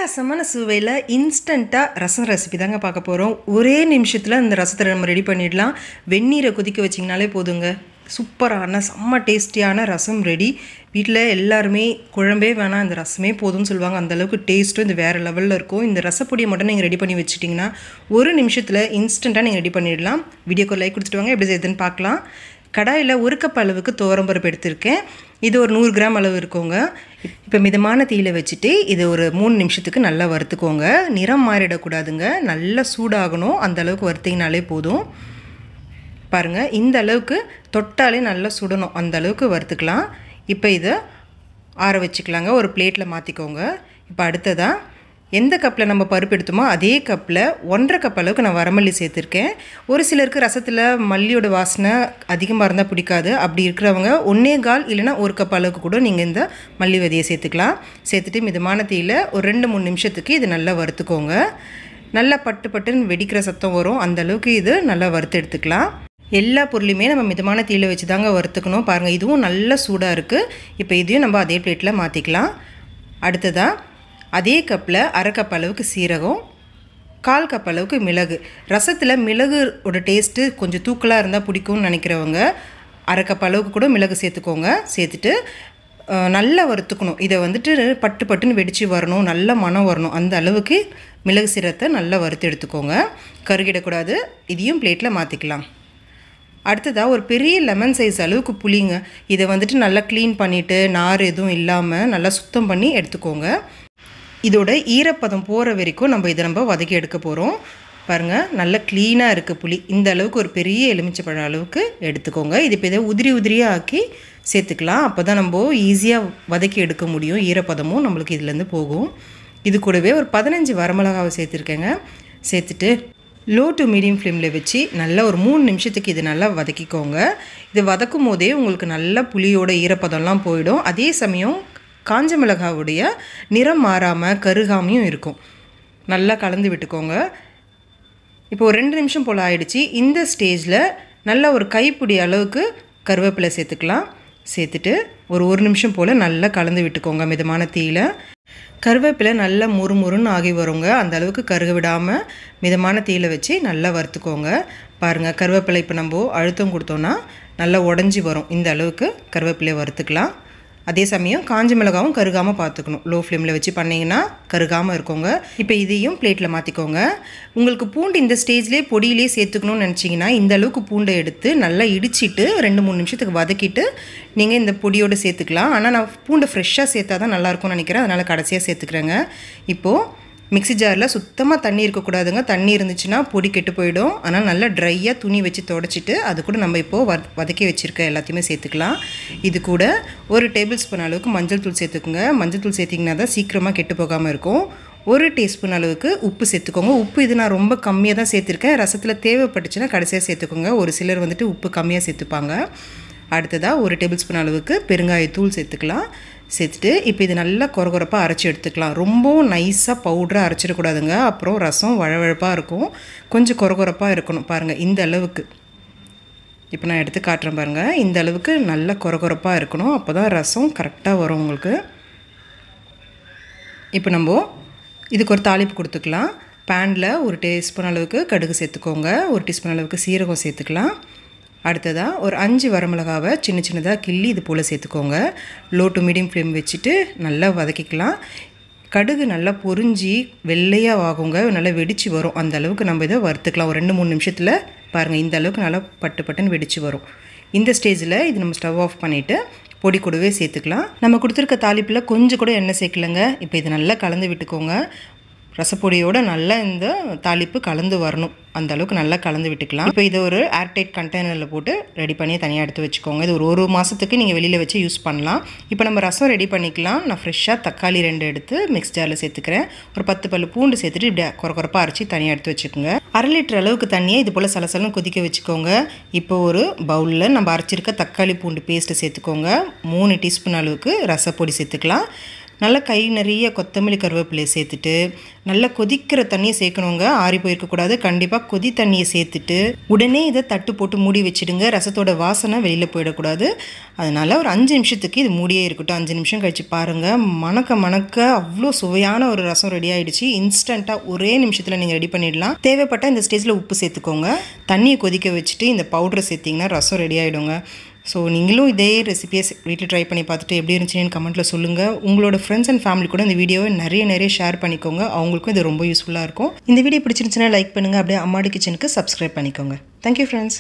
அட்டகாசமான சுவையில் இன்ஸ்டண்ட்டாக ரசம் ரெசிபி தாங்க பார்க்க போகிறோம். ஒரே நிமிஷத்தில் இந்த ரசத்தை நம்ம ரெடி பண்ணிடலாம். வெந்நீரை கொதிக்க வச்சிங்கனாலே போதுங்க, சூப்பரான செம்ம டேஸ்டியான ரசம் ரெடி. வீட்டில் எல்லாருமே குழம்பே வேணாம், இந்த ரசமே போதும்னு சொல்லுவாங்க. அந்தளவுக்கு டேஸ்ட்டும் இது வேறு லெவலில் இருக்கும். இந்த ரசப்பொடியை மட்டும் நீங்கள் ரெடி பண்ணி வச்சுட்டிங்கன்னா ஒரு நிமிஷத்தில் இன்ஸ்டண்ட்டாக நீங்கள் ரெடி பண்ணிடலாம். வீடியோக்கு லைக் கொடுத்துட்டு வாங்க, எப்படி செய்யுதுன்னு பார்க்கலாம். கடாயில் 1 கப் அளவுக்கு துவரம்பருப்பு எடுத்திருக்கேன். இது ஒரு 100 கிராம் அளவு இருக்குங்க. இப்போ மிதமான தீயில வச்சுட்டு இது ஒரு 3 நிமிஷத்துக்கு நல்லா வறுத்துக்கோங்க. நிறம் மாறிடக்கூடாதுங்க, நல்லா சூடாகணும். அந்த அளவுக்கு வறுத்திங்கனாலே போதும். பாருங்கள், இந்த அளவுக்கு தொட்டாலே நல்லா சுடணும், அந்த அளவுக்கு வறுத்துக்கலாம். இப்போ இதை ஆற வச்சுக்கலாங்க. ஒரு பிளேட்டில் மாற்றிக்கோங்க. இப்போ அடுத்ததாக எந்த கப்பில் நம்ம பருப்பு எடுத்தோமோ அதே கப்பில் 1.5 கப் அளவுக்கு நான் வரமல்லி சேர்த்துருக்கேன். ஒரு சிலருக்கு ரசத்தில் மல்லியோட வாசனை அதிகமாக இருந்தால் பிடிக்காது. அப்படி இருக்கிறவங்க 1.25 இல்லைனா 1 கப் அளவுக்கு கூட நீங்கள் இந்த மல்லி விதையை சேர்த்துக்கலாம். சேர்த்துட்டு மிதமான தீயில் ஒரு 2-3 நிமிஷத்துக்கு இது நல்லா வறுத்துக்கோங்க. நல்லா பட்டு பட்டுன்னு வெடிக்கிற சத்தம் வரும், அந்தளவுக்கு இது நல்லா வறுத்து எடுத்துக்கலாம். எல்லா பொருளையுமே நம்ம மிதமான தீயில் வச்சு தாங்க வறுத்துக்கணும். பாருங்கள், இதுவும் நல்ல சூடாக இருக்குது. இப்போ இதையும் நம்ம அதே பிளேட்டில் மாற்றிக்கலாம். அடுத்ததாக அதே கப்பில் 1/2 கப் அளவுக்கு சீரகம், 1/4 கப் அளவுக்கு மிளகு. ரசத்தில் மிளகுவோட டேஸ்ட்டு கொஞ்சம் தூக்கலாக இருந்தால் பிடிக்கும்னு நினைக்கிறவங்க 1/2 கப் அளவுக்கு கூட மிளகு சேர்த்துக்கோங்க. சேர்த்துட்டு நல்லா வறுத்துக்கணும். இதை வந்துட்டு பட்டு பட்டுன்னு வெடித்து வரணும், நல்ல மணம் வரணும். அந்த அளவுக்கு மிளகு சீரகத்தை நல்லா வறுத்து எடுத்துக்கோங்க. கருகிடக்கூடாது. இதையும் பிளேட்டில் மாற்றிக்கலாம். அடுத்ததாக ஒரு பெரிய லெமன் சைஸ் அளவுக்கு புளிங்க. இதை வந்துட்டு நல்லா க்ளீன் பண்ணிவிட்டு நார் எதுவும் இல்லாமல் நல்லா சுத்தம் பண்ணி எடுத்துக்கோங்க. இதோட ஈரப்பதம் போகிற வரைக்கும் நம்ம வதக்கி எடுக்க போகிறோம். பாருங்கள், நல்லா க்ளீனாக இருக்குது புளி. இந்த அளவுக்கு ஒரு பெரிய எலுமிச்சைப்பழம் அளவுக்கு எடுத்துக்கோங்க. இது இப்போ இதை உதிரியாக ஆக்கி சேர்த்துக்கலாம். அப்போ தான் நம்ம ஈஸியாக வதக்கி எடுக்க முடியும். ஈரப்பதமும் நம்மளுக்கு இதுலேருந்து போகும். இது கூடவே ஒரு 15 வரமிளகாவை சேர்த்துருக்கேங்க. சேர்த்துட்டு லோ டு மீடியம் ஃப்ளேமில் வச்சு நல்லா ஒரு 3 நிமிஷத்துக்கு இது நல்லா வதக்கிக்கோங்க. இது வதக்கும் போதே உங்களுக்கு நல்லா புளியோட ஈரப்பதம்லாம் போயிடும். அதே சமயம் காஞ்ச மிளகாவுடைய நிறம் மாறாமல் கருகாமையும் இருக்கும். நல்லா கலந்து விட்டுக்கோங்க. இப்போ ஒரு 2 நிமிஷம் போல் ஆயிடுச்சு. இந்த ஸ்டேஜில் நல்லா ஒரு கைப்பிடி அளவுக்கு கருவேப்பிலை சேர்த்துக்கலாம். சேர்த்துட்டு ஒரு நிமிஷம் போல் நல்லா கலந்து விட்டுக்கோங்க மிதமான தீயில். கருவேப்பிலை நல்லா முறுமுறுன்னு ஆகி வருங்க. அந்த அளவுக்கு கருக விடாமல் மிதமான தீயில் வச்சு நல்லா வறுத்துக்கோங்க. பாருங்கள், கருவேப்பிலை இப்போ நம்ம அழுத்தம் கொடுத்தோன்னா நல்லா உடஞ்சி வரும். இந்த அளவுக்கு கருவேப்பிலையை வறுத்துக்கலாம். அதே சமயம் காஞ்ச மிளகாவும் கருகாமல் பார்த்துக்கணும். லோ ஃப்ளேமில் வச்சு பண்ணிங்கன்னா கருகாமல் இருக்குங்க. இப்போ இதையும் பிளேட்டில் மாற்றிக்கோங்க. உங்களுக்கு பூண்டு இந்த ஸ்டேஜ்லேயே பொடியிலே சேர்த்துக்கணும்னு நினச்சிங்கன்னா இந்த அளவுக்கு பூண்டை எடுத்து நல்லா இடிச்சிட்டு 2-3 நிமிஷத்துக்கு வதக்கிட்டு நீங்கள் இந்த பொடியோடு சேர்த்துக்கலாம். ஆனால் நான் பூண்டை ஃப்ரெஷ்ஷாக சேர்த்தா தான் நல்லாயிருக்கும்னு நினைக்கிறேன், அதனால் கடைசியாக சேர்த்துக்கிறேங்க. இப்போது மிக்ஸி ஜாரில் சுத்தமாக தண்ணி இருக்கக்கூடாதுங்க. தண்ணி இருந்துச்சுன்னா பொடி கெட்டு போயிடும். ஆனால் நல்லா ட்ரையாக துணி வச்சு தொடச்சிட்டு அது கூட நம்ம இப்போது வதக்கி வச்சுருக்க எல்லாத்தையுமே சேர்த்துக்கலாம். இது கூட 1 டேபிள் ஸ்பூன் அளவுக்கு மஞ்சள் தூள் சேர்த்துக்குங்க. மஞ்சள் தூள் சேர்த்திங்கன்னா தான் சீக்கிரமாக கெட்டு போகாமல் இருக்கும். 1 டீஸ்பூன் அளவுக்கு உப்பு சேர்த்துக்கோங்க. உப்பு இது நான் ரொம்ப கம்மியாக தான் சேர்த்துருக்கேன். ரசத்தில் தேவைப்பட்டுச்சுன்னா கடைசியாக சேர்த்துக்கோங்க. ஒரு சிலர் வந்துட்டு உப்பு கம்மியாக சேர்த்துப்பாங்க. அடுத்ததாக 1 டேபிள் ஸ்பூன் அளவுக்கு பெருங்காயத்தூள் சேர்த்துக்கலாம். சேர்த்துட்டு இப்போ இது நல்லா கொரகொரப்பாக அரைச்சி எடுத்துக்கலாம். ரொம்பவும் நைஸாக பவுடராக அரைச்சிடக்கூடாதுங்க, அப்புறம் ரசம் வழவழப்பாக இருக்கும். கொஞ்சம் கொரகொரப்பாக இருக்கணும். பாருங்கள், இந்த அளவுக்கு இப்போ நான் எடுத்து காட்டுறேன் பாருங்கள். இந்த அளவுக்கு நல்லா கொரகொரப்பாக இருக்கணும். அப்போ தான் ரசம் கரெக்டாக வரும் உங்களுக்கு. இப்போ நம்ம இதுக்கு ஒரு தாளிப்பு கொடுத்துக்கலாம். பேனில் 1 டீஸ்பூன் அளவுக்கு கடுகு சேர்த்துக்கோங்க. 1 டீஸ்பூன் அளவுக்கு சீரகம் சேர்த்துக்கலாம். அடுத்ததாக ஒரு 5 வரமிளகாவை சின்னதாக கிள்ளி இது போல் சேர்த்துக்கோங்க. லோ டு மீடியம் ஃப்ளேம் வச்சுட்டு நல்லா வதக்கிக்கலாம். கடுகு நல்லா பொரிஞ்சி வெள்ளையாக ஆகுங்க, நல்லா வெடித்து வரும். அந்த அளவுக்கு நம்ம இதை வறுத்துக்கலாம். ஒரு 2-3 நிமிஷத்தில் பாருங்கள், இந்த அளவுக்கு நல்லா பட்டுன்னு வெடித்து வரும். இந்த ஸ்டேஜில் இது நம்ம ஸ்டவ் ஆஃப் பண்ணிவிட்டு பொடி கூடவே சேர்த்துக்கலாம். நம்ம கொடுத்துருக்க தாளிப்பில் கொஞ்சம் கூட எண்ணெய் சேர்க்கலைங்க. இப்போ இது நல்லா கலந்து விட்டுக்கோங்க. ரசப்பொடியோடு நல்லா இந்த தாளிப்பு கலந்து வரணும். அந்த அளவுக்கு நல்லா கலந்து விட்டுக்கலாம். இப்போ இதை ஒரு ஏர்டைட் கண்டெய்னரில் போட்டு ரெடி பண்ணி தனியாக எடுத்து வச்சுக்கோங்க. இது ஒரு மாதத்துக்கு நீங்கள் வெளியில் வச்சு யூஸ் பண்ணலாம். இப்போ நம்ம ரசம் ரெடி பண்ணிக்கலாம். நான் ஃப்ரெஷ்ஷாக தக்காளி 2 எடுத்து மிக்ஸ் ஜாரில் சேர்த்துக்கிறேன். ஒரு 10 பல் பூண்டு சேர்த்துட்டு இப்படி கொரகொரப்பாக அரைச்சி தனியாக எடுத்து வச்சுக்கோங்க. 1/2 லிட்டர் அளவுக்கு தண்ணியை இது போல் சலசலன்னு கொதிக்க வச்சுக்கோங்க. இப்போ ஒரு பவுலில் நம்ம அரைச்சிருக்க தக்காளி பூண்டு பேஸ்ட்டு சேர்த்துக்கோங்க. 3 டீஸ்பூன் அளவுக்கு ரசப்பொடி சேர்த்துக்கலாம். நல்லா கை நிறைய கொத்தமல்லி கருவேப்பிலையை சேர்த்துட்டு நல்லா கொதிக்கிற தண்ணியை சேர்க்கணுங்க, ஆறி போயிருக்கக்கூடாது. கண்டிப்பாக கொதி தண்ணியை சேர்த்துட்டு உடனே இதை தட்டு போட்டு மூடி வச்சுடுங்க. ரசத்தோட வாசனை வெளியில் போயிடக்கூடாது. அதனால் ஒரு 5 நிமிஷத்துக்கு இது மூடியே இருக்கட்டும். 5 நிமிஷம் கழித்து பாருங்கள், மணக்க மணக்க அவ்வளோ சுவையான ஒரு ரசம் ரெடி ஆகிடுச்சு. இன்ஸ்டண்ட்டாக ஒரே நிமிஷத்தில் நீங்கள் ரெடி பண்ணிடலாம். தேவைப்பட்டால் இந்த ஸ்டேஜில் உப்பு சேர்த்துக்கோங்க. தண்ணியை கொதிக்க வச்சுட்டு இந்த பவுடரை சேர்த்திங்கன்னா ரசம் ரெடி ஆகிடுங்க. ஸோ நீங்களும் இதே ரெசிபியை வீட்டில் ட்ரை பண்ணி பார்த்துட்டு எப்படி இருந்துச்சுன்னு கமெண்ட்டில் சொல்லுங்கள். உங்களோட ஃப்ரெண்ட்ஸ் அண்ட் ஃபேமிலி கூட இந்த வீடியோவை நிறைய ஷேர் பண்ணிக்கோங்க. அவங்களுக்கும் இது ரொம்ப யூஸ்ஃபுல்லாக இருக்கும். இந்த வீடியோ பிடிச்சிருந்துச்சுன்னா லைக் பண்ணுங்கள். அப்படியே அம்மாடி கிச்சனுக்கு சப்ஸ்கிரைப் பண்ணிக்கோங்க. Thank you friends.